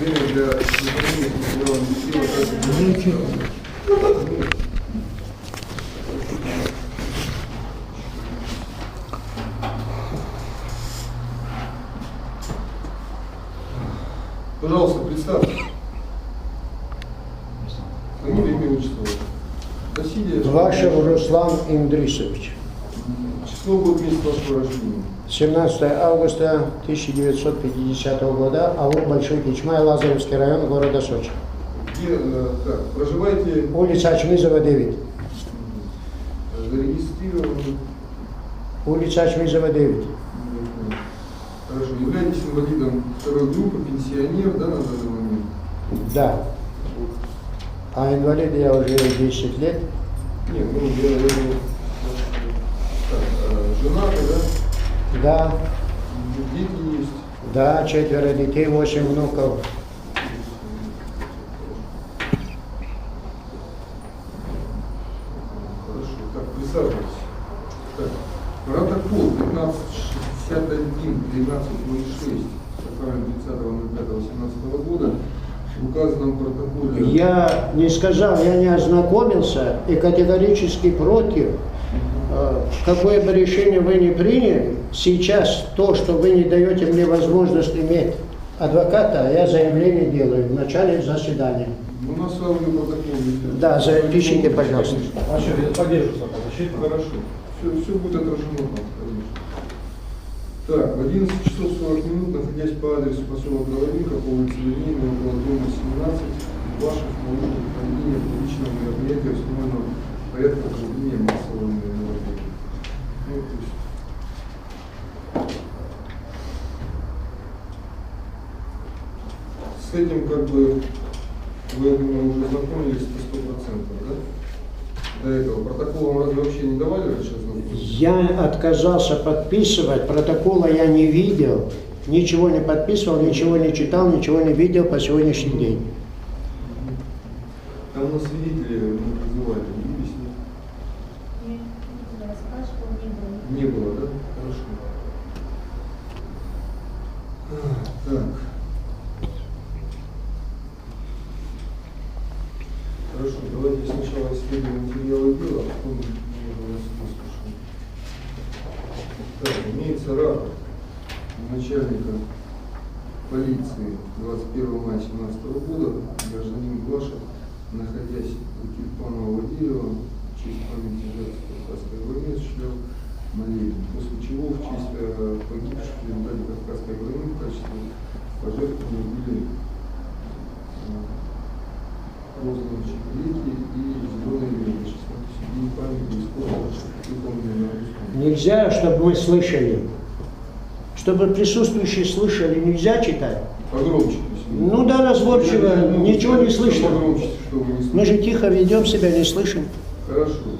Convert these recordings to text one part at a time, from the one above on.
время для выполнения материалов дела. Пожалуйста, представьте. Фамилия, имя, отчество. Вашев Руслан Индрисович. Число, год, месяц вашего рождения. 17 августа 1950 года, АУ Большой Кичмай, Лазаревский район города Сочи. Где, так, проживаете? Улица Ачмизова, 9. Зарегистрированы. Улица Ачмизова, 9. Хорошо. Являетесь инвалидом второй группы, пенсионер, да, на данный момент? Да. А инвалид я уже 10 лет. Нет, ну, я думаю, женаты, да? Да. Дети есть? Да, 4 детей, 8 внуков. Хорошо, так, присаживайтесь. Так, протокол 1561-1306, составлен 30.05.18 года. В указанном протоколе... Я не сказал, я не ознакомился и категорически против. Какое бы решение вы ни приняли, сейчас то, что вы не даете мне возможность иметь адвоката, я заявление делаю в начале заседания. У нас аудиопротокол есть. Да, запишите, пожалуйста. Я поддержу защиту. Хорошо. Все будет отражено там, конечно. Так, в 11 часов 40 минут, находясь по адресу поселок Головинка, по улице Линейной, около дома 17, Вашев получил проведение публичного мероприятия установленного порядка проведения массового мероприятия. Ну, то есть... С этим, как бы, вы, я думаю, уже знакомились 100%, да? До этого протокол вам разве вообще не давали раньше ознакомиться? Я отказался подписывать, протокола я не видел, ничего не подписывал, ничего не читал, ничего не видел по сегодняшний день. Там на свидетели не вызывали, явились, нет? Нет, я спрашивала, не было. Не было, да? Хорошо. Так. Хорошо, давайте сначала исследуем материалы дела, а потом мы вас выслушаем. Так, имеется рапорт начальника полиции 21 мая 2017 года, гражданин Глашев, находясь у тюльпанового дерева, в честь памяти жертв Кавказской войны, осуществлял молебен, после чего в честь погибших в результате Кавказской войны в качестве пожертвования были розданы чебуреки и зеленые ленты. 16 день памяти и скоро выполнены на русском. Нельзя, чтобы мы слышали. Чтобы присутствующие слышали, нельзя читать. Погромче. Ну да, разборчиво, ничего не слышно. Погромче, чтобы не слышно. Мы же тихо ведем себя, не слышим. Хорошо.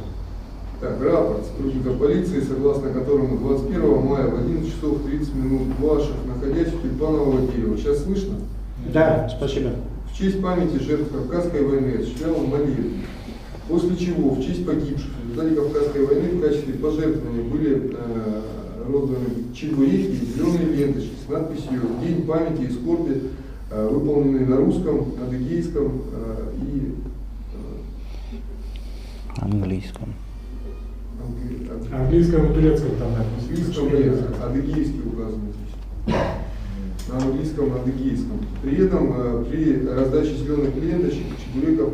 Так, рапорт сотрудника полиции, согласно которому 21 мая в 11 часов 30 минут Глашев, находясь у тюльпанового дерева. Сейчас слышно? Да, спасибо. В честь памяти жертв Кавказской войны осуществлял молебен. После чего в честь погибших в результате Кавказской войны в качестве пожертвования были розданы чебуреки и зеленые ленточки с надписью «День памяти и скорби», выполненные на русском, адыгейском и английском. Английском и турецком там Английском нет, адыгейский указан здесь. На английском, адыгейском. При этом при раздаче зеленых ленточек, чебуреков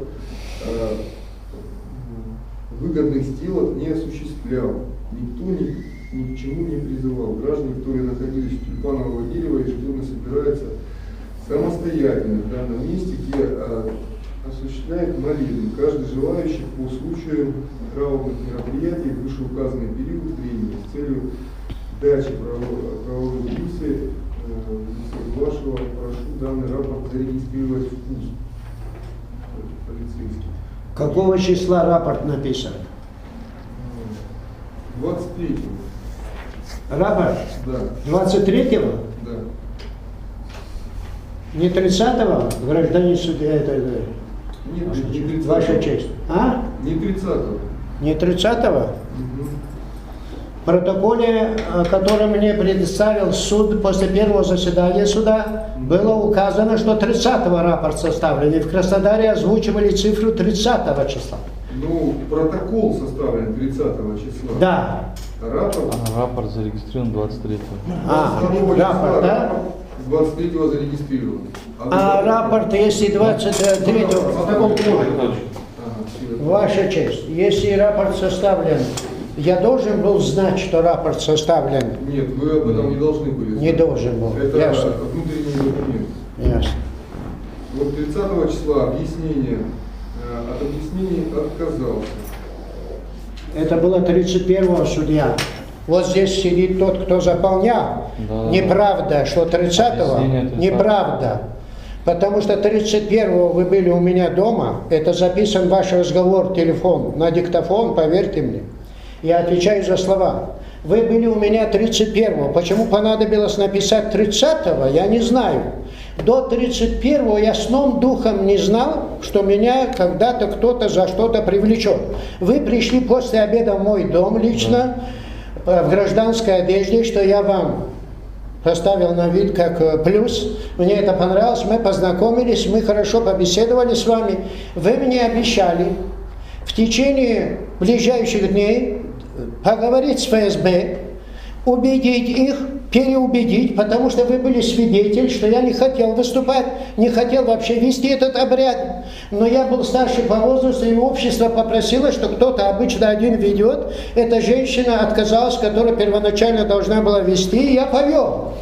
выгодных сделок не осуществлял. Никто ни к чему не призывал. Граждане, которые находились у тюльпанового дерева, ежедневно собираются самостоятельно в данном месте, где осуществляет молебен. Каждый желающий по случаю траурных мероприятий в вышеуказанный период времени с целью дачи правовой юстиции вашего прошу данный рапорт зарегистрировать в КУС. Полицейский. Какого числа рапорт написан? 23-го. Рапорт? Да. 23-го? Да. Не 30-го, гражданин судья, это Нет, не 30-го. ваша честь. А? Не 30-го. Не 30-го? Угу. В протоколе, который мне представил суд после первого заседания суда, было указано, что 30-го рапорт составлен. И в Краснодаре озвучивали цифру 30-го числа. Ну, протокол составлен 30 числа. Да. Рапорт зарегистрирован 23-го. 22 рапорт, да? 23-го зарегистрирован. А рапорт, если 23-го... Ага, Ваша честь, если рапорт составлен, я должен был знать, что рапорт составлен? Нет, вы об этом не должны были знать. Не должен был. Это Ясно. внутренний документ. Ясно. Вот 30 числа объяснение, от объяснений отказался. Это было 31-го, судья. Вот здесь сидит тот, кто заполнял. Да. Неправда, что 30-го? Объяснение это Неправда. Потому что 31-го вы были у меня дома. Это записан ваш разговор, телефон, на диктофон, поверьте мне. Я отвечаю за слова. Вы были у меня 31-го. Почему понадобилось написать 30-го, я не знаю. До 31-го я сном духом не знал, что меня когда-то кто-то за что-то привлечет. Вы пришли после обеда в мой дом лично, в гражданской одежде, что я вам поставил на вид как плюс. Мне это понравилось, мы познакомились, мы хорошо побеседовали с вами. Вы мне обещали в течение ближайших дней поговорить с ФСБ, убедить их, переубедить, потому что вы были свидетель, что я не хотел выступать, не хотел вообще вести этот обряд. Но я был старше по возрасту, и общество попросило, что кто-то обычно один ведет. Эта женщина отказалась, которая первоначально должна была вести, и я повел.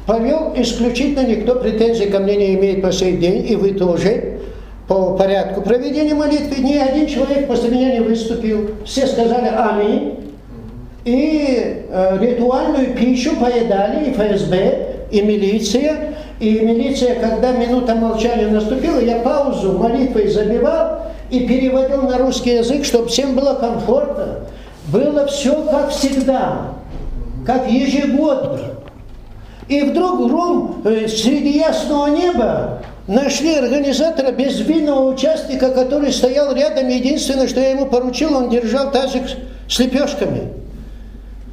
Повел исключительно, никто претензий ко мне не имеет по сей день, и вы тоже. По порядку проведения молитвы ни один человек после меня не выступил. Все сказали «Аминь». И ритуальную пищу поедали и ФСБ, и милиция. И милиция, когда минута молчания наступила, я паузу молитвой забивал и переводил на русский язык, чтобы всем было комфортно. Было все как всегда, как ежегодно. И вдруг среди ясного неба нашли организатора безвинного участника, который стоял рядом. Единственное, что я ему поручил, он держал тазик с лепешками.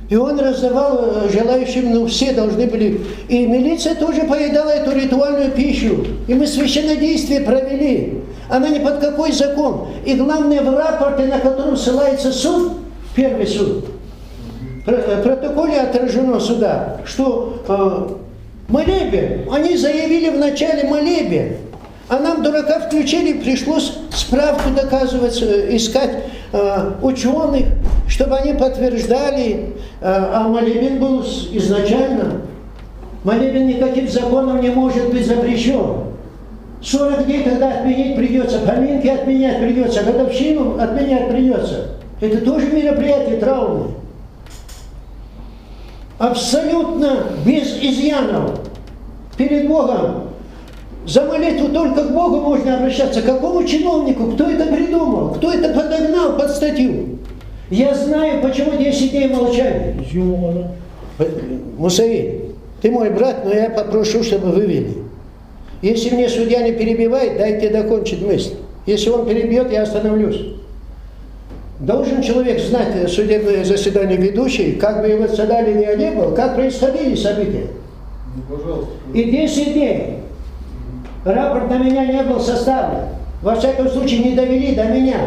И он раздавал желающим, все должны были. И милиция тоже поедала эту ритуальную пищу. И мы священнодействие провели. Она ни под какой закон. И главное, в рапорте, на котором ссылается суд, первый суд, в протоколе отражено суда, что молебен, они заявили в начале молебен, а нам, дурака, включили, пришлось справку доказывать, искать ученых, чтобы они подтверждали, а молебен был изначально. Молебен никаким законом не может быть запрещен. 40 дней тогда отменить придется, поминки отменять придется, годовщину отменять придется. Это тоже мероприятие траурное. Абсолютно без изъянов перед Богом. За молитву только к Богу можно обращаться. К какому чиновнику? Кто это придумал? Кто это подогнал под статью? Я знаю, почему 10 дней молчали. Мусаиль, ты мой брат, но я попрошу, чтобы вывели. Если мне судья не перебивает, дайте докончить мысль. Если он перебьет, я остановлюсь. Должен человек знать судебное заседание ведущий, как бы его цадали я не был, как происходили события. Пожалуйста. И 10 дней рапорт на меня не был составлен. Во всяком случае, не довели до меня.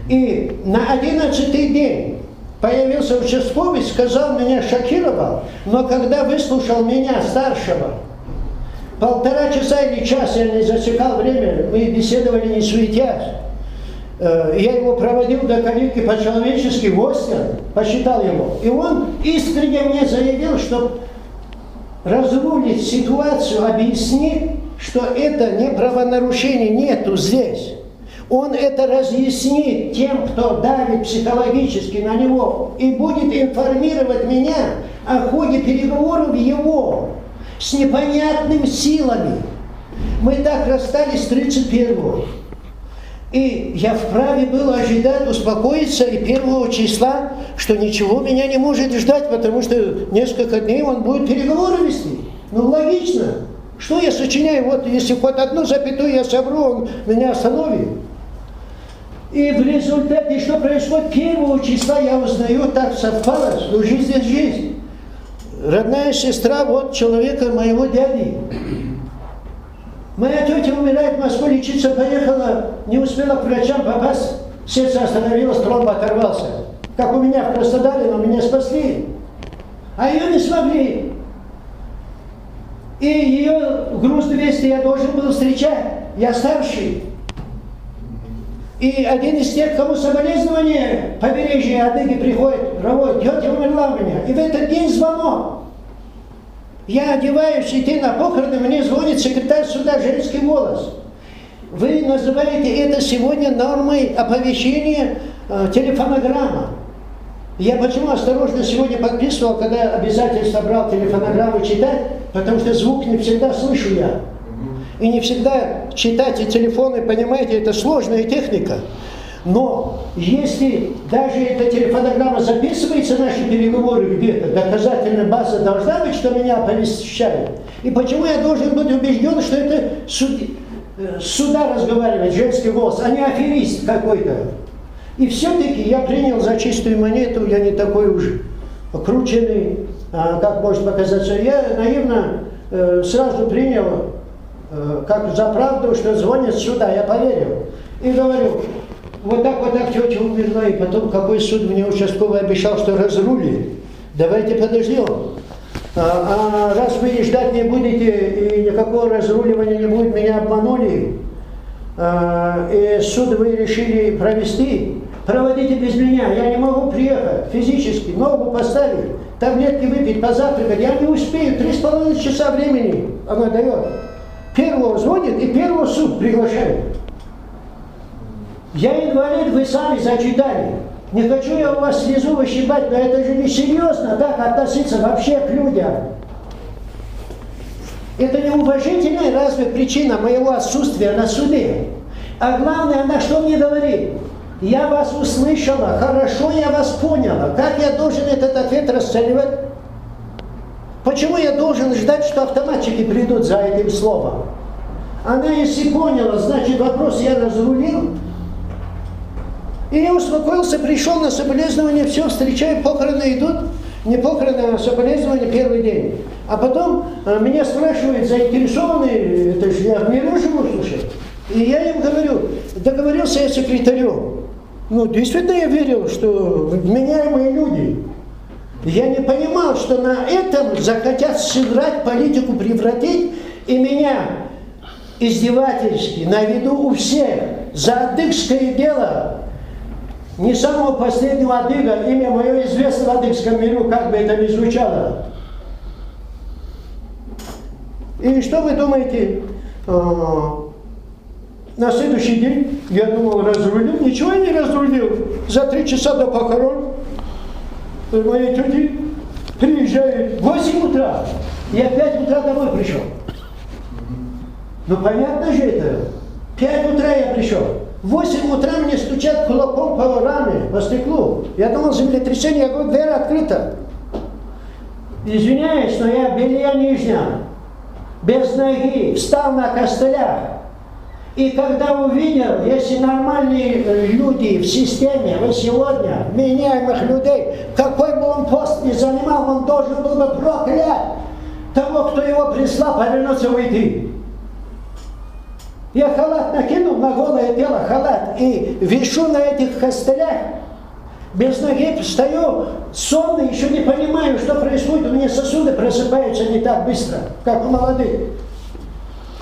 И на 11-й день появился участковый, сказал, меня шокировал, но когда выслушал меня, старшего, 1,5 часа или час, я не засекал время, мы беседовали не суетясь. Я его проводил до калитки по-человечески, в Остер, посчитал его. И он искренне мне заявил, что разрулить ситуацию, объяснить, что это не правонарушение, нету здесь. Он это разъяснит тем, кто давит психологически на него, и будет информировать меня о ходе переговоров его с непонятными силами. Мы так расстались 31-го. И я вправе был ожидать, успокоиться и 1 числа, что ничего меня не может ждать, потому что несколько дней он будет переговоры вести. Ну, логично. Что я сочиняю? Вот если хоть одну запятую я соберу, он меня остановит. И в результате, что происходит, 1 числа я узнаю, так совпало, что жизнь есть жизнь. Родная сестра вот человека, моего дяди. Моя тетя умирает в Москву лечиться, поехала, не успела к врачам попасть, сердце остановилось, тромб оторвался. Как у меня в Краснодаре, но меня спасли. А ее не смогли. И ее груз 200 я должен был встречать. Я старший. И один из тех, кому соболезнования побережья Адыги приходит, проводит, тетя умерла у меня. И в этот день звонок. Я одеваюсь идти на похороны, мне звонит секретарь суда, женский голос. Вы называете это сегодня нормой оповещения телефонограмма. Я почему осторожно сегодня подписывал, когда обязательно брал телефонограмму читать, потому что звук не всегда слышу я. И не всегда читать и телефоны, понимаете, это сложная техника. Но если даже эта телефонограмма записывается, наши переговоры где-то, доказательная база должна быть, что меня оповещают. И почему я должен быть убежден, что это суда разговаривает, женский голос, а не аферист какой-то. И все-таки я принял за чистую монету, я не такой уж окрученный, как может показаться. Я наивно сразу принял, как за правду, что звонят сюда, я поверил. И говорю, вот так тетя умерла, и потом какой суд мне участковый обещал, что разрулит. Давайте подождем. Раз вы ждать не будете, и никакого разруливания не будет, меня обманули, и суд вы решили провести, проводите без меня, я не могу приехать физически, ногу поставить, таблетки выпить, позавтракать, я не успею, 3,5 часа времени она дает. Первого звонит и первого суд приглашает. Я инвалид, вы сами зачитали. Не хочу я у вас слезу выщипать, но это же не серьезно так относиться вообще к людям. Это неуважительная разве причина моего отсутствия на суде? А главное, она что мне говорит? Я вас услышала, хорошо я вас поняла. Как я должен этот ответ расценивать? Почему я должен ждать, что автоматчики придут за этим словом? Она если поняла, значит вопрос я разрулил. И я успокоился, пришел на соболезнования, все, встречаю, похороны идут. Не похороны, а соболезнования первый день. А потом меня спрашивают, заинтересованные, это же я в миру живу, слушай. И я им говорю, договорился я с секретарем. Ну, действительно я верил, что вменяемые люди. Я не понимал, что на этом захотят сыграть, политику превратить, и меня издевательски на виду у всех за адыгское дело, не самого последнего адыга, имя мое известно в адыгском миру, как бы это ни звучало. И что вы думаете? На следующий день я думал, разрулил, ничего я не разрулил. За 3 часа до похорон моей тети приезжает в 8 утра. Я в 5 утра домой пришел. Ну понятно же это. 5 утра я пришел. В 8 утра мне стучат кулаком по раме, по стеклу. Я думал, землетрясение, я говорю, дверь открыта. Извиняюсь, но я в белье нижнем, без ноги, встал на костылях. И когда увидел, если нормальные люди в системе, вы сегодня, меняемых людей, какой бы он пост ни занимал, он должен был бы проклять того, кто его прислал, повернуться и уйти. Я халат накинул на голое тело, халат, и вишу на этих костылях, без ноги, стою сонный, еще не понимаю, что происходит, у меня сосуды просыпаются не так быстро, как у молодых.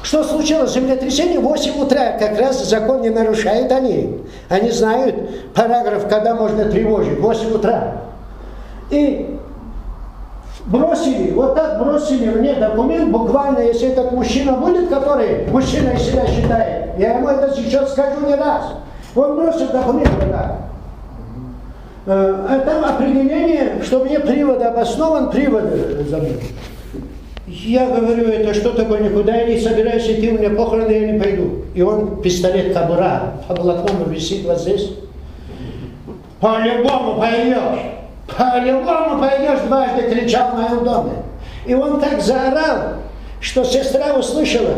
Что случилось? Землетрясение в 8 утра, как раз закон не нарушают они. Они знают параграф, когда можно тревожить, в 8 утра. И бросили, вот так бросили мне документ, буквально, если этот мужчина будет, который мужчиной себя считает, я ему это сейчас скажу не раз, он бросит документ вот так. Там определение, что мне привод обоснован, привод забыл. Я говорю, это что такое, никуда я не собираюсь идти, у меня похороны, я не пойду. И он, пистолет кобура, по блатному висит вот здесь. По-любому пойдешь. По-любому пойдешь, дважды кричал в моем доме. И он так заорал, что сестра услышала.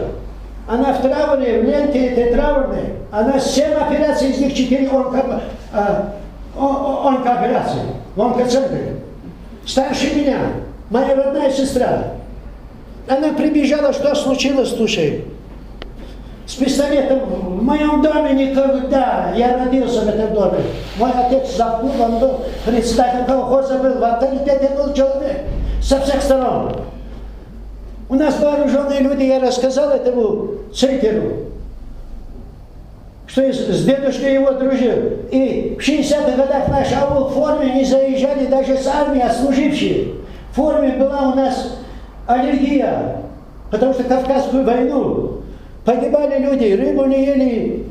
Она в трауре, в ленте этой траурной, она 7 операций, из них 4 онкооперации, в онкоцентре. Старше меня, моя родная сестра. Она прибежала, что случилось, слушай. С пистолетом в моем доме никогда. Я родился в этом доме. Мой отец забыл, он был председателем колхоза, был в авторитете, был человек со всех сторон. У нас вооруженные люди, я рассказал этому Цейтеру, что с дедушкой его дружил. И в 60-х годах наш аул в форме не заезжали даже с армией, а служившие. В форме была у нас аллергия, потому что Кавказскую войну погибали люди, рыбу не ели.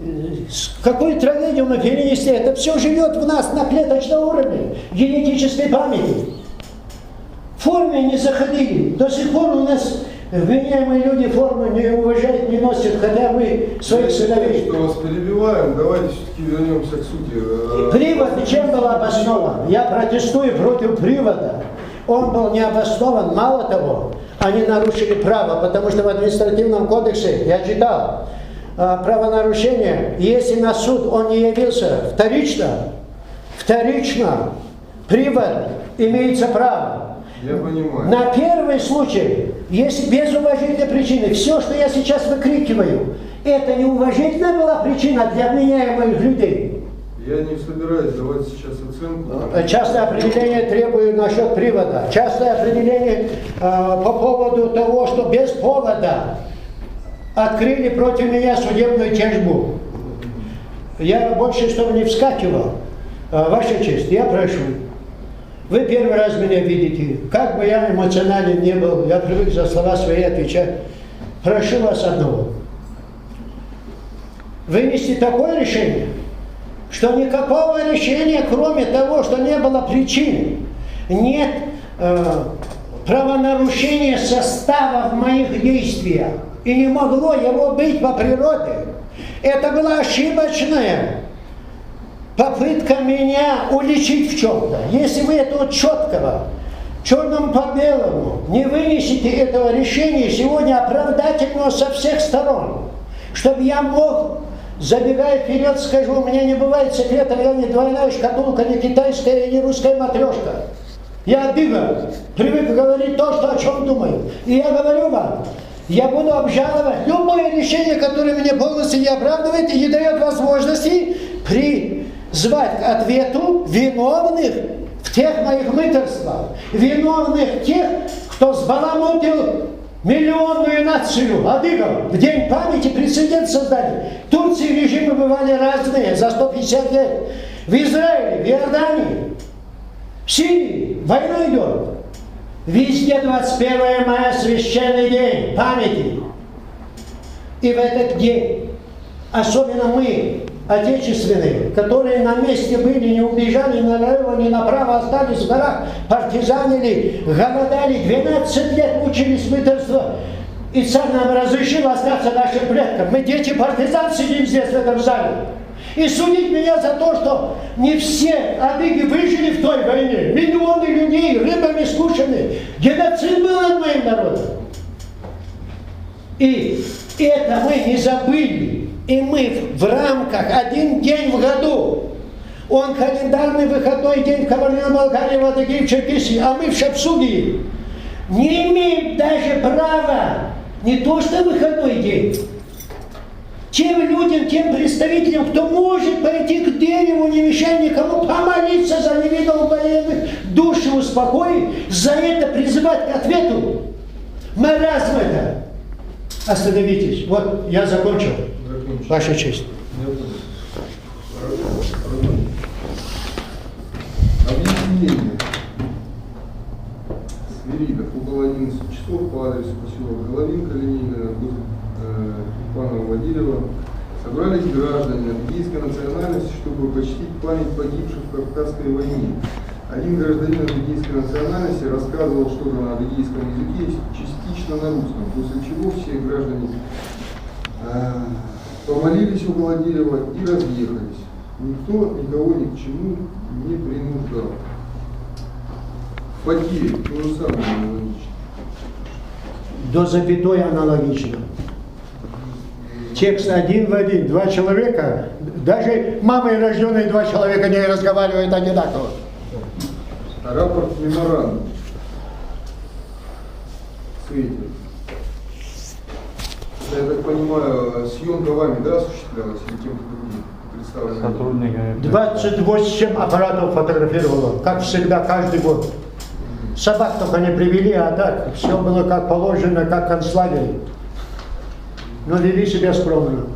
Какую трагедию мы перенесли? Это все живет в нас на клеточном уровне, генетической памяти. В форме не заходили. До сих пор у нас вменяемые люди форму не уважают, не носят, хотя мы своих сыновей. Что вас перебиваем, давайте все-таки вернемся к сути. Привод чем был обоснован? Я протестую против привода. Он был не обоснован, мало того, они нарушили право, потому что в административном кодексе, я читал, правонарушение, если на суд он не явился вторично, привод имеется право. Я понимаю. На первый случай, если без уважительной причины, все, что я сейчас выкрикиваю, это неуважительная была причина для вменяемых людей. Я не собираюсь давать сейчас оценку. Частное определение требую насчет привода. Частное определение по поводу того, что без повода открыли против меня судебную тяжбу. Я больше чтобы не вскакивал. Ваша честь, я прошу. Вы первый раз меня видите. Как бы я эмоционален не был, я привык за слова свои отвечать. Прошу вас одного. Вынести такое решение, что никакого решения, кроме того, что не было причин, нет правонарушения состава в моих действиях. И не могло его быть по природе. Это была ошибочная попытка меня уличить в чем-то. Если вы этого четкого, черным по белому, не вынесете этого решения сегодня оправдательного со всех сторон, чтобы я мог, забегая вперед, скажу, у меня не бывает секретов, я не двойная шкатулка, не китайская и не русская матрешка. Я бега, привык говорить то, что о чем думаю. И я говорю вам, я буду обжаловать любое решение, которое меня полностью не оправдывает и не дает возможности призвать к ответу виновных в тех моих мытарствах, виновных тех, кто сбаламутил миллионную нацию адыгов. В день памяти прецедент создали. В Турции режимы бывали разные за 150 лет. В Израиле, в Иордании, в Сирии война идет. Везде 21 мая священный день памяти. И в этот день, особенно мы, отечественные, которые на месте были, не убежали ни налево, ни направо, остались в горах, партизанили, голодали, 12 лет мучились мытарства. И царь нам разрешил остаться нашим предкам. Мы дети партизан сидим здесь, в этом зале. И судить меня за то, что не все адыги выжили в той войне. Миллионы людей рыбами скушены. Геноцид был над моим народом. И это мы не забыли. И мы в рамках один день в году, он календарный выходной день в Кабардино-Балкарии, в Адыгее, в Черкесии, а мы в Шапсугии не имеем даже права, не то что выходной день, тем людям, тем представителям, кто может пойти к дереву, не мешая никому, помолиться за невинно убоенных, души успокоить, за это призывать к ответу. Маразм это. Остановитесь. Вот, я закончил. Ваша честь. Объяснение. Свиридов около 11 часов по адресу поселок Головинка, Ленина, Тюльпанова, Вадилева собрались граждане адыгейской национальности, чтобы почтить память погибших в Кавказской войне. Один гражданин адыгейской национальности рассказывал что-то на адыгейском языке, частично на русском, после чего все граждане помолились около дерева и разъехались. Никто никого ни к чему не принуждал. Фатире то же самое аналогично. До запятой аналогично. Текст один в один. Два человека, даже мамой рожденные два человека не разговаривают одинаково. Рапорт меморандум. Свете. Я так понимаю, съемка вами, да, осуществлялась или кем-то другим представлена? Сотрудниками. 28 аппаратов фотографировало, как всегда, каждый год. Собак только не привели, а так все было как положено, как в концлагере. Но вели себя скромно.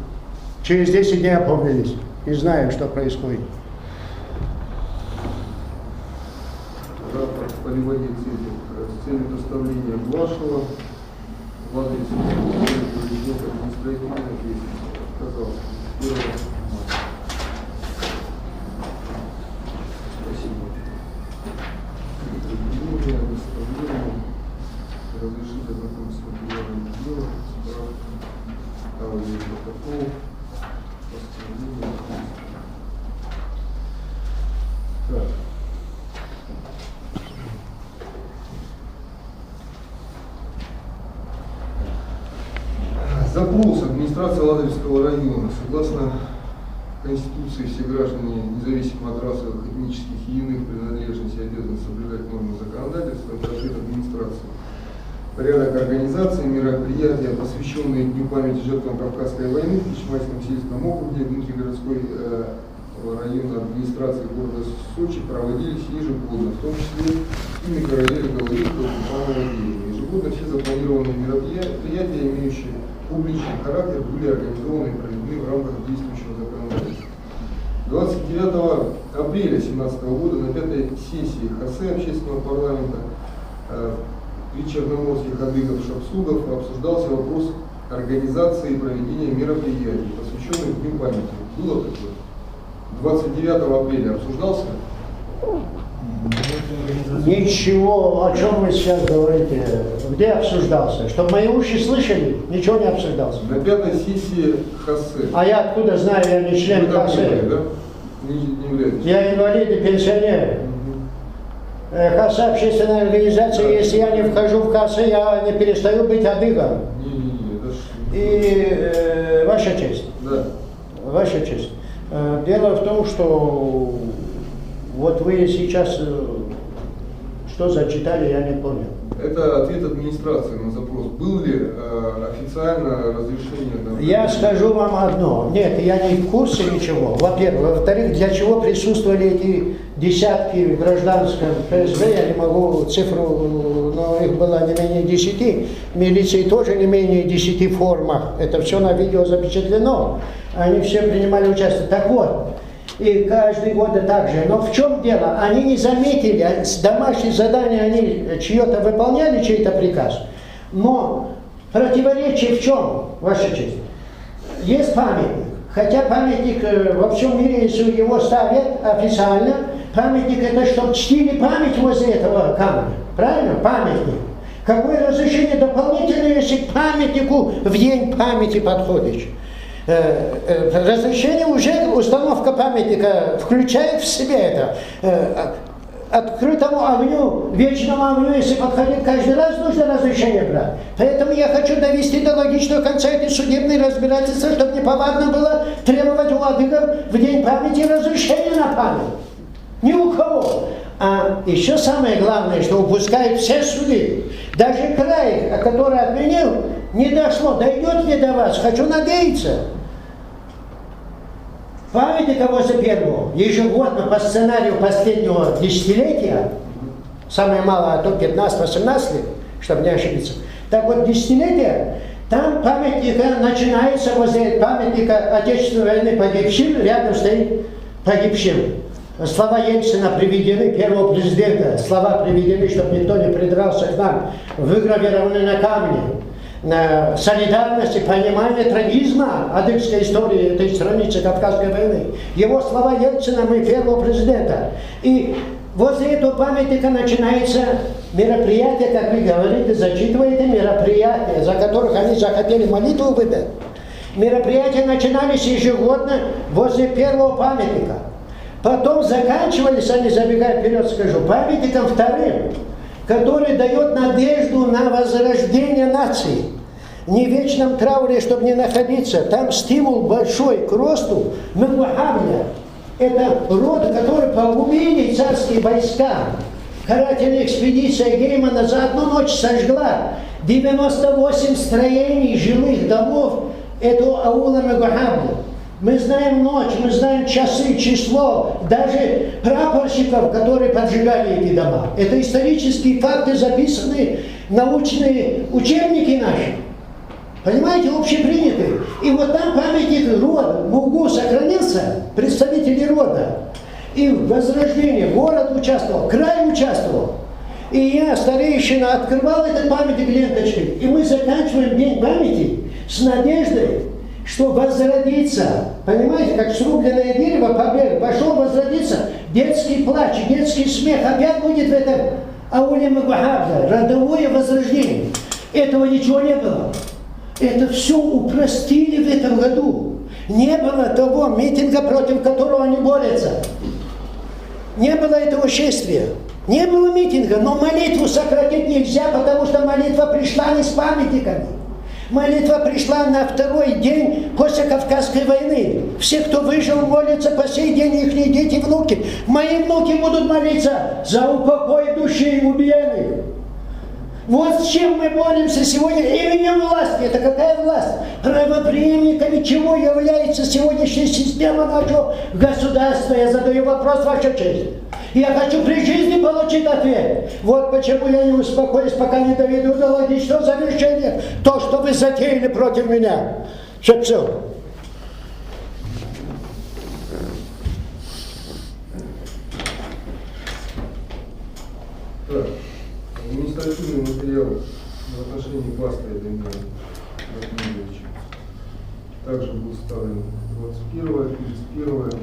Через 10 дней опомнились и знаем, что происходит. Рапорт полеводить с целью доставления Глашева в адрес административной ответственности. Пожалуйста, 1 мая. Спасибо. Предъявление, доставление, разрешить ознакомиться с материалами дела, справка, аудиопротокол, постановление. Так. Запрос администрации Ладожского района. Согласно Конституции, все граждане, независимо от расовых, этнических и иных принадлежностей, обязаны соблюдать нормы законодательства. Это ответ администрации. Порядок организации мероприятия, посвященные Дню памяти жертвам Кавказской войны в Ичмасском сельском округе внутригородской района администрации города Сочи проводились ежегодно, в том числе и в микрорайоне Головинского Купанова деревни. Ежегодно все запланированные мероприятия, имеющие публичный характер, были организованы и проведены в рамках действующего законодательства. 29 апреля 2017 года на 5-й сессии ХС общественного парламента при черноморских адыгов Шапсудов обсуждался вопрос организации и проведения мероприятий, посвященных Дню памяти. Было такое? 29 апреля обсуждался? Ничего, о чем вы сейчас говорите? Где обсуждался? Чтобы мои уши слышали, ничего не обсуждался. На 5-й сессии ХС. А я откуда знаю, я не член Вы там ХС. были, да? Не являетесь? Я инвалид и пенсионер. ХС общественная организация, если я не вхожу в ХС, я не перестаю быть адыгом. Не, это ж... И ваша честь. Да. Ваша честь. Дело в том, что вот вы сейчас что зачитали, я не понял. Это ответ администрации на запрос. Был ли официально разрешение на... Я скажу вам одно. Нет, я не в курсе ничего. Во-первых. Во-вторых, для чего присутствовали эти десятки в гражданском ФСБ, я не могу цифру, но их было не менее 10. Милиции тоже не менее 10 формах. Это все на видео запечатлено. Они все принимали участие. Так вот, и каждый год так же. Но в чем дело? Они не заметили, домашние задания они чье-то выполняли, чей-то приказ. Но противоречие в чем, Ваша честь? Есть памятник. Хотя памятник во всем мире, если его ставят официально, памятник это чтобы чтили память возле этого камня. Правильно? Памятник. Какое разрешение дополнительное, если к памятнику в день памяти подходишь? Разрешение уже, установка памятника включает в себя это. Открытому огню, вечному огню, если подходит каждый раз, нужно разрешение брать. Поэтому я хочу довести до логичного конца этой судебной разбирательства, чтобы неповадно было требовать у адыгов в день памяти разрешения на память. Ни у кого. А еще самое главное, что упускают все суды. Даже край, который отменил, не дошло. Дойдет ли до вас? Хочу надеяться. Памятника возле первого ежегодно по сценарию последнего десятилетия, самое малое, а то 15-18 лет, чтобы не ошибиться. Так вот, десятилетие, там памятника начинается возле памятника Отечественной войны погибшим, рядом стоит погибшим. Слова Ельцина приведены, первого президента, слова приведены, чтобы никто не придрался к нам, выгравированы на камне. Солидарности, понимания трагизма адыгской истории этой страницы Кавказской войны. Его слова Ельцина, мы первого президента. И возле этого памятника начинается мероприятие, как вы говорите, зачитываете мероприятия, за которых они захотели молитву выдать. Мероприятия начинались ежегодно возле первого памятника. Потом заканчивались, они, забегая вперед, скажу, памятником вторым, который дает надежду на возрождение нации. не в вечном трауре, чтобы не находиться. Там стимул большой к росту. Мегвахабля – это род, который погубили царские войска. Карательная экспедиция Геймана за одну ночь сожгла 98 строений жилых домов этого аула Мегвахабля. Мы знаем ночь, мы знаем часы, число, даже прапорщиков, которые поджигали эти дома. Это исторические факты, записанные в научные учебники наши. Понимаете, общепринятые. И вот там памятник рода, Мугу сохранился, представители рода. И в возрождении город участвовал, край участвовал. И я, старейшина, открывал этот памятник ленточкой. И мы заканчиваем День памяти с надеждой, что возродится, понимаете, как срубленное дерево побег, пошел возродиться, детский плач, детский смех опять будет в этом ауле Мегвахабля, родовое возрождение. Этого ничего не было. Это все упростили в этом году. Не было того митинга, против которого они борются. Не было этого шествия. Не было митинга, но молитву сократить нельзя, потому что молитва пришла не с памятниками. Молитва пришла на второй день после Кавказской войны. Все, кто выжил, молятся по сей день, их дети, внуки. Мои внуки будут молиться за упокой души убиенных. Вот с чем мы боремся сегодня именем власти. Это какая власть? Правопреемниками чего является сегодняшняя система нашего государства? Я задаю вопрос, Ваша честь. Я хочу при жизни получить ответ. Вот почему я не успокоюсь, пока не доведу до логичного завершения то, что вы затеяли против меня. Все. Так, административный материал в отношении Пастыря Дамира Владимировича также был ставлен 21, 31.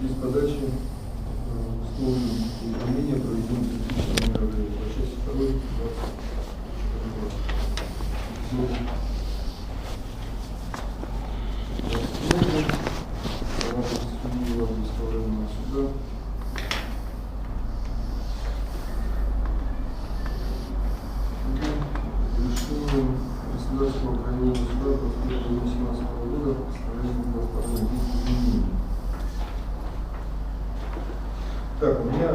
Без подачи условий уведомления проведения публичного мероприятия по части 2, 22. Решением Государственного крайнего суда по 2017 года представление иностранных изменений. Так, у меня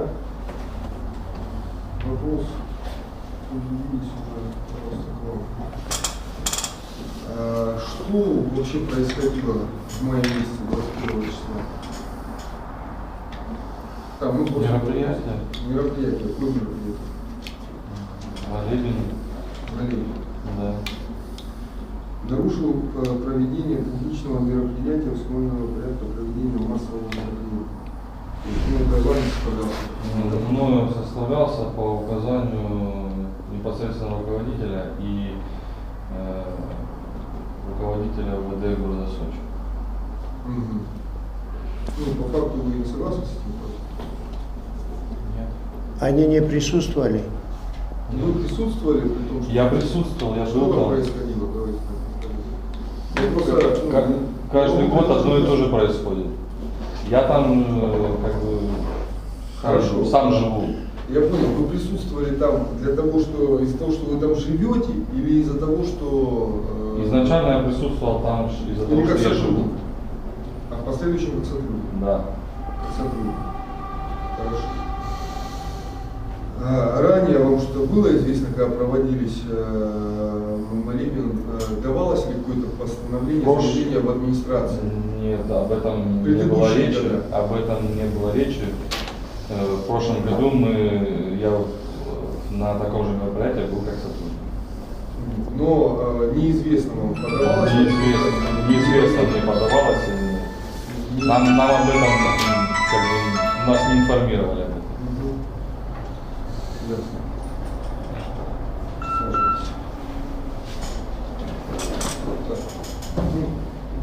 вопрос удивились уже к вам. Что вообще происходило в моем месте 21 числа? Там, Мероприятие? Мероприятие, какое мероприятие? Молебен. Да. Нарушил проведение публичного мероприятия установленного порядка проведения массового мероприятия. Мною составлялся по указанию непосредственного руководителя и руководителя ВД города Сочи. Угу. Ну, по факту вы не согласны с этим? Нет. Они не присутствовали. Вы присутствовали при том, что... Я присутствовал, я что был там там. происходило? Давайте. Каждый год одно и то же происходит. Я там как бы Хорошо. сам живу. Я понял, вы присутствовали там для того, что из-за того, что вы там живете, или из-за того, что... Изначально я присутствовал там из-за того, или как что я сотрудник? живу. А в последующем как сотрудник? Да. Как сотрудник. Хорошо. Ранее вам что было известно, когда проводились молебен, давалось ли какое-то постановление, заявление в администрации? Нет, об этом не было речи. Об этом не было речи. В прошлом году я на таком же мероприятии был как сотрудник. Но неизвестно вам подавалось? Неизвестно мне подавалось. Нам об этом как бы, нас не информировали об этом. Ясно.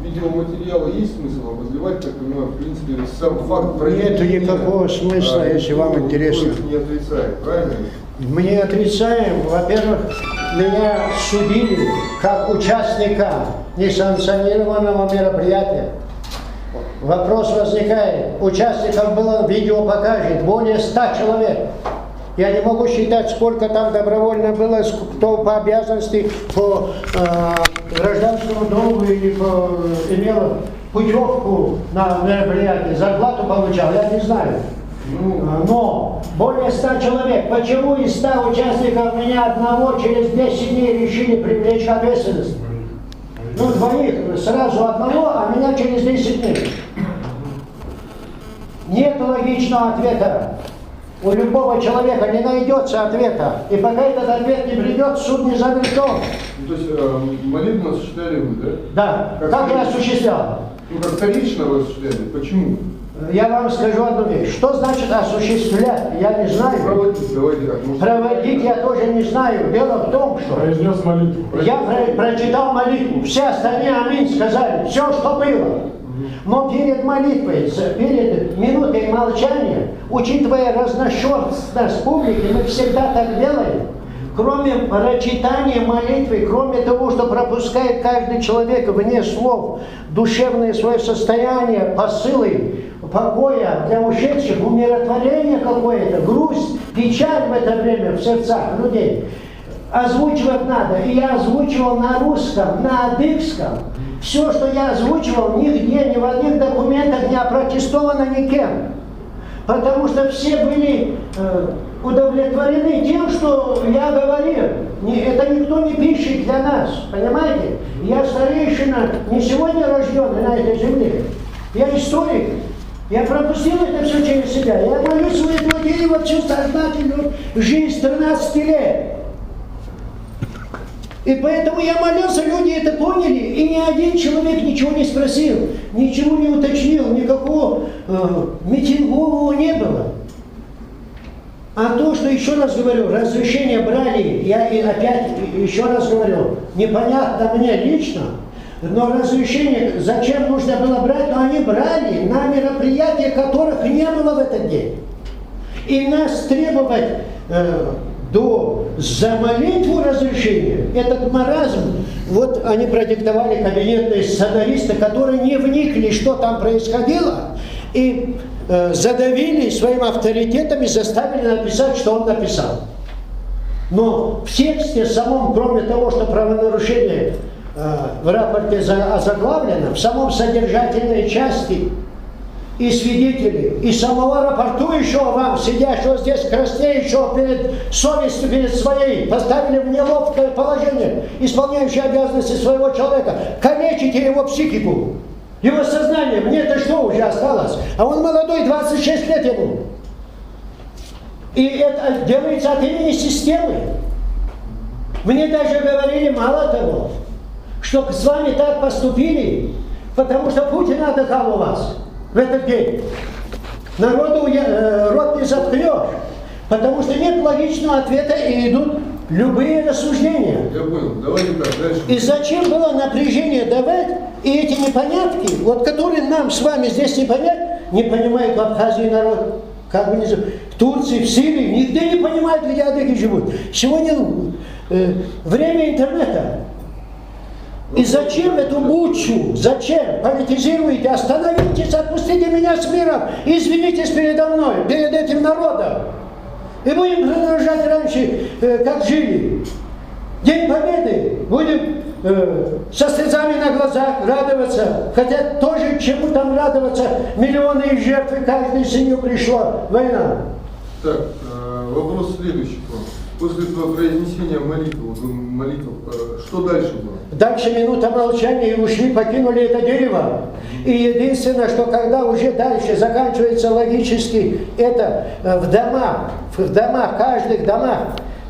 Видеоматериалы есть смысл обозревать, так понимаю, в принципе, сам факт Нет никакого смысла, если вам интересно. Не отрицает, правильно? Мы не отрицаем. Во-первых, меня судили как участника несанкционированного мероприятия. Вопрос возникает. Участников было, видео покажет, более 100 человек. Я не могу считать, сколько там добровольно было, кто по обязанности, по гражданскому долгу или имел путевку на мероприятие, зарплату получал, я не знаю. Но более 100 человек. Почему из 100 участников меня одного через 10 дней решили привлечь к ответственности? Ну, двоих, сразу одного, а меня через 10 дней. Нет логичного ответа. У любого человека не найдется ответа. И пока этот ответ не придет, суд не завершен. То есть молитву осуществляли вы, да? Да. Как я осуществлял? Ну, как-то лично вы осуществляли. Почему? Я вам скажу одну вещь. Что значит осуществлять? Я не знаю. Проводить, давайте так. Проводить я тоже не знаю. Дело в том, что Произнес молитву. я прочитал молитву. Все остальные аминь сказали. Все, что было. Но перед молитвой, перед минутой молчания, учитывая разношерстность публики, мы всегда так делаем. Кроме прочитания молитвы, кроме того, что пропускает каждый человек вне слов, душевное свое состояние, посылы, покоя для ушедших, умиротворение какое-то, грусть, печаль в это время в сердцах людей. Озвучивать надо. И я озвучивал на русском, на адыгском. Все, что я озвучивал, нигде, ни в одних документах не опротестовано никем. Потому что все были удовлетворены тем, что я говорил. Это никто не пишет для нас, понимаете? Я старейшина, не сегодня рожденный на этой земле. Я историк. Я пропустил это все через себя. Я молюсь у этого дерева всю сознательную жизнь 13 лет. И поэтому я молился, люди это поняли, и ни один человек ничего не спросил, ничего не уточнил, никакого митингового не было. А то, что еще раз говорю, разрешение брали, я и опять еще раз говорю, непонятно мне лично, но разрешение, зачем нужно было брать, но они брали на мероприятия, которых не было в этот день. И нас требовать за молитву разрешения, этот маразм, вот они продиктовали кабинетные сценаристы, которые не вникли, что там происходило, и задавили своим авторитетом и заставили написать, что он написал. Но в тексте самом, кроме того, что правонарушение в рапорте озаглавлено, в самом содержательной части и свидетели, и самого рапортующего вам, сидящего здесь краснеющего перед совестью, перед своей, поставили в неловкое положение, исполняющие обязанности своего человека, калечите его психику, его сознание. Мне-то что уже осталось? А он молодой, 26 лет ему. И это делается от имени системы. Мне даже говорили, мало того, что с вами так поступили, потому что Путин отдыхал у вас в этот день. Народу рот не заткнешь, потому что нет логичного ответа и идут любые рассуждения. Я понял, давайте так, дальше. И зачем было напряжение давать, и эти непонятки, вот которые нам с вами здесь не понять, не понимает в Абхазии народ, как бы не знаю, в Турции, в Сирии, нигде не понимают, где адыги живут. Сегодня время интернета. И зачем эту бучу? Зачем? Политизируете? Остановитесь, отпустите меня с миром. Извинитесь передо мной, перед этим народом. И будем продолжать раньше, как жили. День Победы. Будем со слезами на глазах радоваться. Хотя тоже чему там радоваться. Миллионы жертв, и каждой семью пришла война. Так, вопрос следующий. После произнесения молитвы, что дальше было? Дальше минута молчания, и ушли, покинули это дерево. И единственное, что когда уже дальше заканчивается логически, это в домах, каждых домах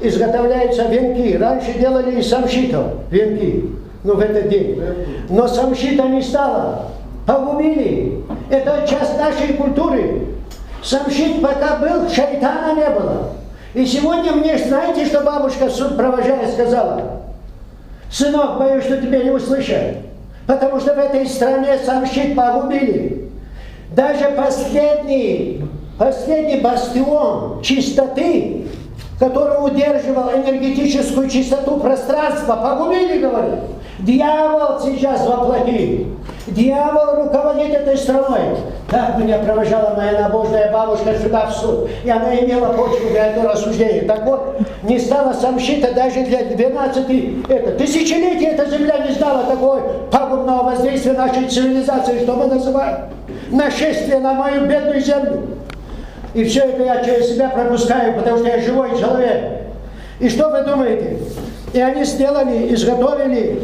изготовляются венки. Раньше делали из самшитов венки, в этот день. Но самшита не стало, погубили. Это часть нашей культуры. Самшит пока был, шайтана не было. И сегодня мне, знаете, что бабушка суд провожая сказала? Сынок, боюсь, что тебя не услышат. Потому что в этой стране самшит погубили. Даже последний бастион чистоты который удерживал энергетическую чистоту пространства, погубили, говорит. Дьявол сейчас воплоти. Дьявол руководит этой страной. Так меня провожала моя набожная бабушка сюда в суд. И она имела почву для этого рассуждения. Так вот, не стала самшита даже для 12 тысячелетий эта земля не знала такого пагубного воздействия нашей цивилизации, что мы называем нашествие на мою бедную землю. И все это я через себя пропускаю, потому что я живой человек. И что вы думаете? И они сделали, изготовили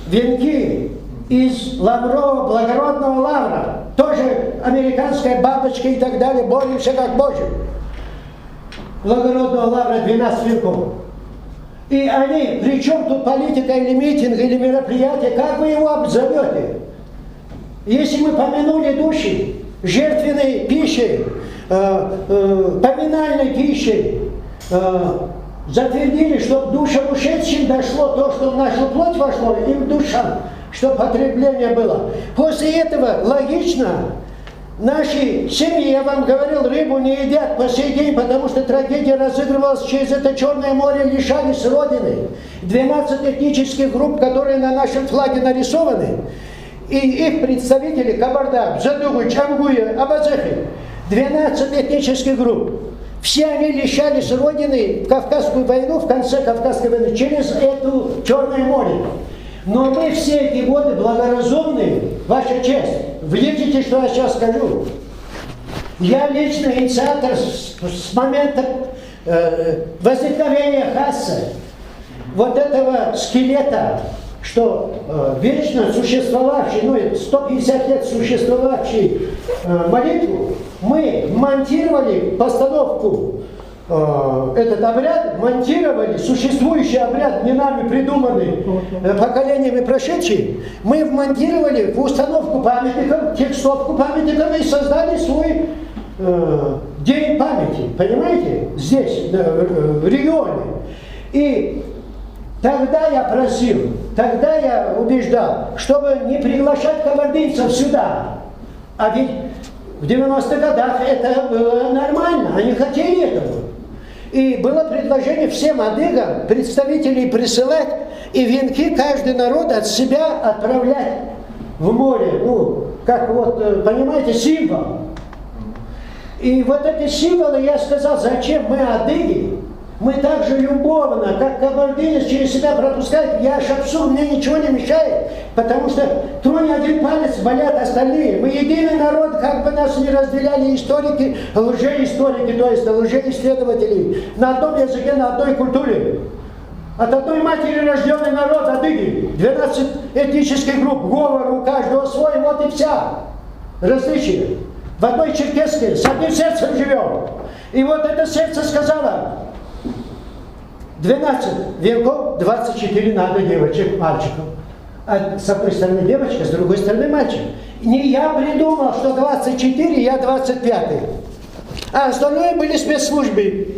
венки из лаврового, благородного лавра. Тоже американская бабочка и так далее. Боремся как Божий. Благородного лавра 12 венков. И они, причем тут политика или митинг, или мероприятие, как вы его обзовете? Если мы помянули души, жертвенной пищей, поминальной пищей, затвердили, чтобы душам ушедшим дошло то, что в нашу плоть вошло, и в душам, чтобы потребление было. После этого логично, наши семьи, я вам говорил, рыбу не едят по сей день, потому что трагедия разыгрывалась через это Черное море, лишались родины. 12 этнических групп, которые на нашем флаге нарисованы, и их представители Кабарда, Бзадугу, Чамгуя, Абазехи, 12 этнических групп. Все они лишались родины в Кавказскую войну, в конце Кавказской войны, через это Черное море. Но мы все эти годы благоразумные, ваша честь. Видите, что я сейчас скажу? Я лично инициатор с момента возникновения Хасса, вот этого скелета, что вечно существовавший, 150 лет существовавший молитву, мы монтировали постановку, этот обряд, монтировали, существующий обряд, не нами придуманный, поколениями прошедший, мы вмонтировали в установку памятников, текстовку памятников и создали свой день памяти, понимаете, здесь, в регионе. И тогда я просил, тогда я убеждал, чтобы не приглашать кабардинцев сюда. А ведь в 90-х годах это было нормально, они хотели этого. И было предложение всем адыгам представителей присылать и венки каждый народ от себя отправлять в море. Как вот, понимаете, символ. И вот эти символы, я сказал, зачем мы адыги? Мы так же любовно, как кабардинец через себя пропускает, я шапсу, мне ничего не мешает, потому что тронь один палец, болят остальные. Мы единый народ, как бы нас не разделяли историки, лжеисторики, то есть лжеисследователи, на одном языке, на одной культуре. От одной матери рожденный народ, адыги, 12 этнических групп, говор у каждого свой, вот и вся различие. В одной черкеске с одним сердцем живем. И вот это сердце сказала, 12 венков, 24 надо девочек, мальчиков. А с одной стороны девочка, с другой стороны мальчик. Не я придумал, что 24, я 25. А остальное были спецслужбы.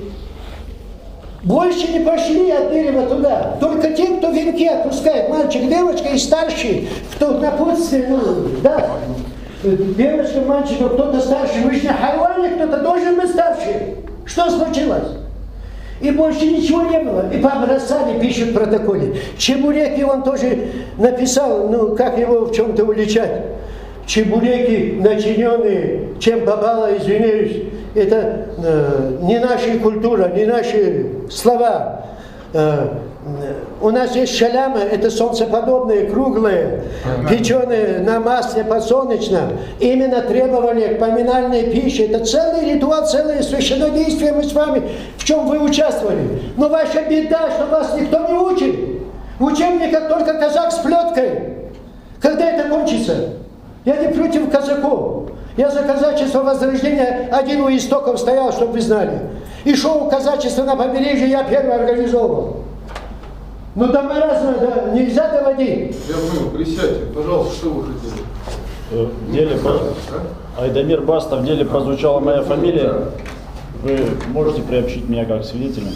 Больше не пошли от Дырева туда. Только те, кто венки отпускает, мальчик, девочка и старший, кто напутствие, девочка, мальчик, кто-то старший. Вы же на хайване, кто-то должен быть старший. Что случилось? И больше ничего не было. И побросали, пишут в протоколе. Чебуреки он тоже написал, как его в чем-то уличать. Чебуреки, начиненные, чем попало, извиняюсь, это не наша культура, не наши слова. У нас есть шалямы, это солнцеподобные, круглые, печеные на масле подсолнечном. Именно требования к поминальной пище. Это целый ритуал, целое священнодействие мы с вами, в чем вы участвовали. Но ваша беда, что вас никто не учит. В учебниках только казак с плеткой. Когда это кончится? Я не против казаков. Я за казачество Возрождения один у истоков стоял, чтобы вы знали. И шоу казачества на побережье я первый организовывал. До маразма нельзя доводить. Я понял, присядьте, пожалуйста, что вы хотели? В деле Айдамир Баста, в деле прозвучала моя фамилия. Вы можете приобщить меня как свидетеля?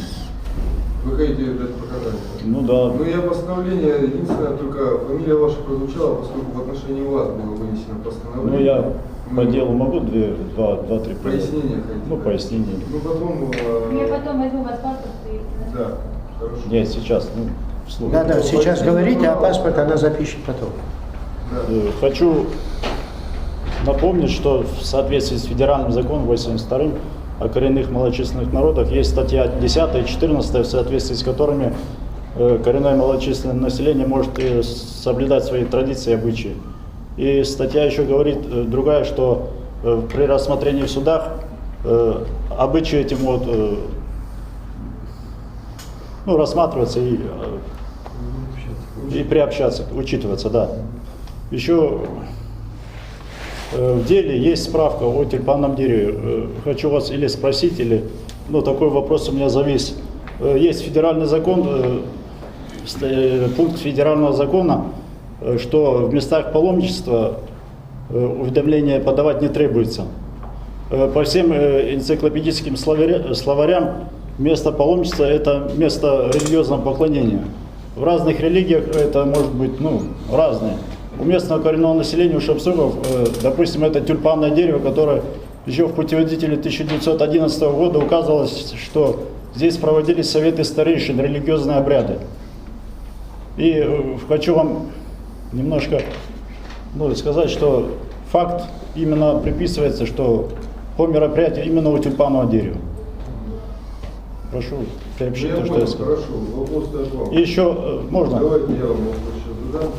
Вы хотите дать показания? Да. Я постановление, единственное, только фамилия ваша прозвучала, поскольку в отношении вас было вынесено постановление. По делу могу 2-3 Пояснение хотите? Ну, пояснение. Ну, потом... Я потом возьму у вас паспорт и... Да, хорошо. Нет, сейчас, ну, вслух. Да, сейчас говорите, а паспорт она запишет потом. Да. Хочу напомнить, что в соответствии с федеральным законом 82 о коренных малочисленных народах есть статья 10 и 14, в соответствии с которыми коренное малочисленное население может соблюдать свои традиции и обычаи. И статья еще говорит другая, что при рассмотрении в судах обычаи эти могут рассматриваться и приобщаться, учитываться, да. Еще в деле есть справка о тюльпанном дереве. Хочу вас или спросить, или, такой вопрос у меня завис. Есть федеральный закон, пункт федерального закона, что в местах паломничества уведомления подавать не требуется. По всем энциклопедическим словарям место паломничества – это место религиозного поклонения. В разных религиях это может быть разное. У местного коренного населения, у шапсуков, допустим, это тюльпанное дерево, которое еще в путеводителе 1911 года указывалось, что здесь проводились советы старейшин, религиозные обряды. И хочу вам немножко сказать, что факт именно приписывается, что по мероприятию именно у тюльпанного дерева. Прошу приобщить то, что я сказал. Хорошо, вопрос от вам. И еще можно? Давайте я вам вопрос сейчас задам.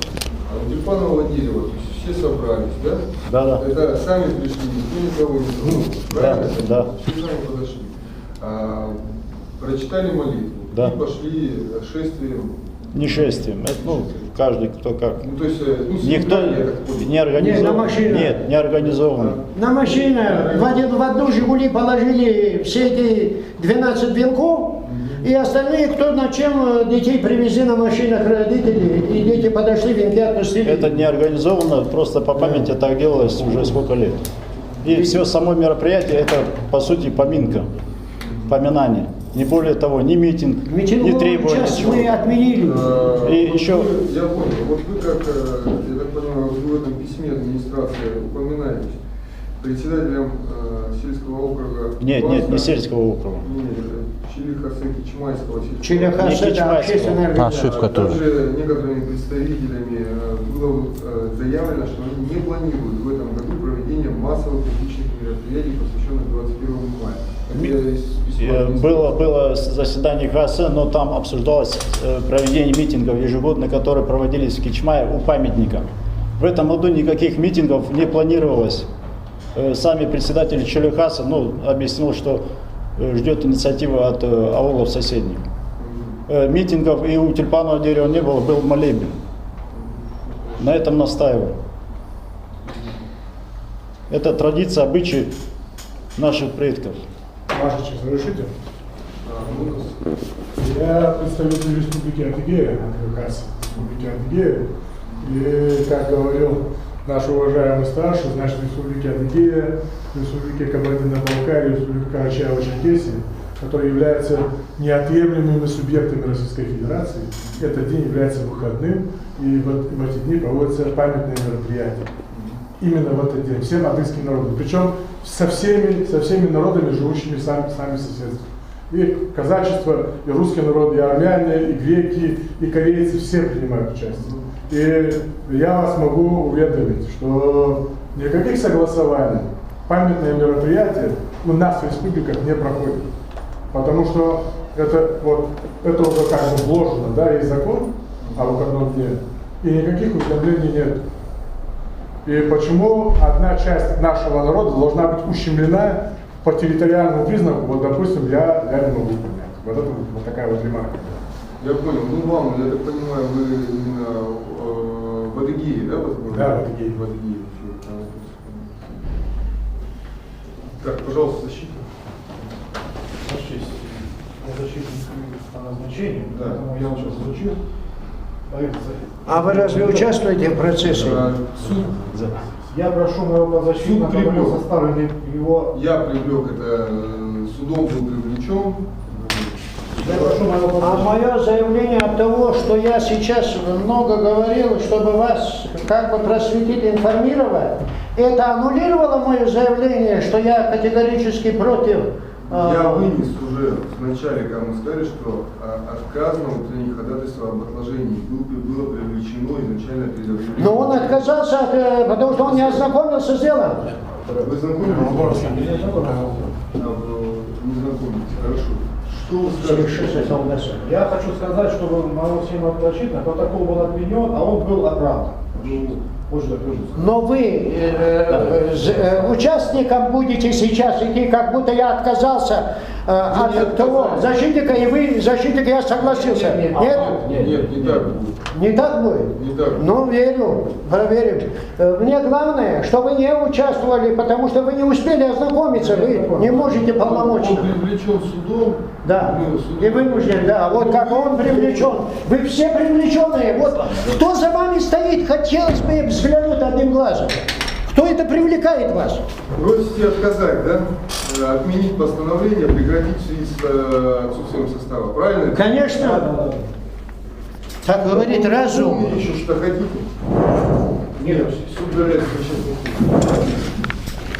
А у тюльпанового дерева, то есть все собрались, да? Да. Это сами пришли, никто никого не трогал, правильно? Да. Все сами подошли. Прочитали молитву Да. и пошли шествием. Не шествием, это, каждый кто как. Ну, то есть, Никто семья, я так понял. не организован. Не, на машинах. Нет, не организован. На машинах в одну «Жигули» положили все эти 12 венков, и остальные, кто на чем детей привезли на машинах родители, и дети подошли, венки отпустили. Это не организовано, просто по памяти так делалось уже сколько лет. И все само мероприятие это по сути поминка, поминание. Не более того, ни митинг, не Митинговую требования. часть мы отменили. И еще- Я понял. Вот вы как, я так понимаю, вы в этом письме администрации упоминаетесь председателем сельского округа. Нет, не сельского округа. Нет, Чилихаса-Кичмайского сельского Челяхаса, Не да, Кичмайского. общественная организация. Ошибка тоже. Также некоторыми представителями было заявлено, что они не планируют в этом году проведение массовых публичных мероприятий, посвященных 21 мая. Это из письма администрации. Было заседание ГАС, но там обсуждалось проведение митингов ежегодно, которые проводились в Кичмае у памятника. В этом году никаких митингов не планировалось. Сами председатель Челихаса объяснил, что ждет инициативы от аулов соседних. Митингов и у тюльпанового дерева не было, был молебен. На этом настаиваю. Это традиция, обычаи наших предков. Ваша честь, разрешите? Я представитель Республики Адыгея, Кавказ, Республики Адыгея. И, как говорил наш уважаемый старший, значит, Республики Адыгея, Республики Кабардино-Балкария, Республика Карачаево-Черкесия, которые являются неотъемлемыми субъектами Российской Федерации. Этот день является выходным, и в эти дни проводятся памятные мероприятия. Именно в этот день, всем адыгским народам. Причем со всеми народами, живущими сами соседством. И казачество, и русский народ, и армяне, и греки, и корейцы, все принимают участие. И я вас могу уведомить, что никаких согласований, памятные мероприятия у нас в республиках не проходят. Потому что это уже как бы вложено, да, есть закон о выходном дне, и никаких уведомлений нет. И почему одна часть нашего народа должна быть ущемлена по территориальному признаку, вот, допустим, я не могу понять. Вот такая вот ремарка. Я понял. Вам, я так понимаю, вы именно в Адыгее, да? Да, в Адыгее. В Адыгее. Так, пожалуйста, защита. Я защитник по назначению, Да. поэтому я уже изучил. А вы разве участвуете в процессе? Суд. Я прошу моего подзащитного, Суд привлек. составленный его. Я привлек это, судом был привлечен. А мое заявление от того, что я сейчас много говорил, чтобы вас как бы просветить, информировать, это аннулировало мое заявление, что я категорически против. Я вынес уже в начале, когда мы сказали, что отказано в удовлетворении ходатайства об отложении. Было привлечено изначально предъявление. Но он отказался, потому что он не ознакомился с делом. Вы знакомитесь? Не знакомитесь, хорошо. Что вы скажете? Я хочу сказать, чтобы моему всем отличительно, протокол был отменен, а он был оправдан. Позже докажется. Но вы участником будете сейчас идти, как будто я отказался от того защитника, и вы защитник, я согласился. Нет? Нет, не так будет. Не так будет? Не так. Ну, верю, проверим. Мне главное, что вы не участвовали, потому что вы не успели ознакомиться, вы не можете полномочно. Он привлечен судом. Да, Ну, судом. и вынужден, да, вот как он привлечен. Вы все привлеченные, вот кто за вами стоит, хотелось бы взглянуть одним глазом. Кто это привлекает вас? Просите отказать, да? Отменить постановление, прекратить в связи с отсутствием состава. Правильно? Конечно. Так говорит разум. Еще что хотите? Нет, суд собирается сейчас.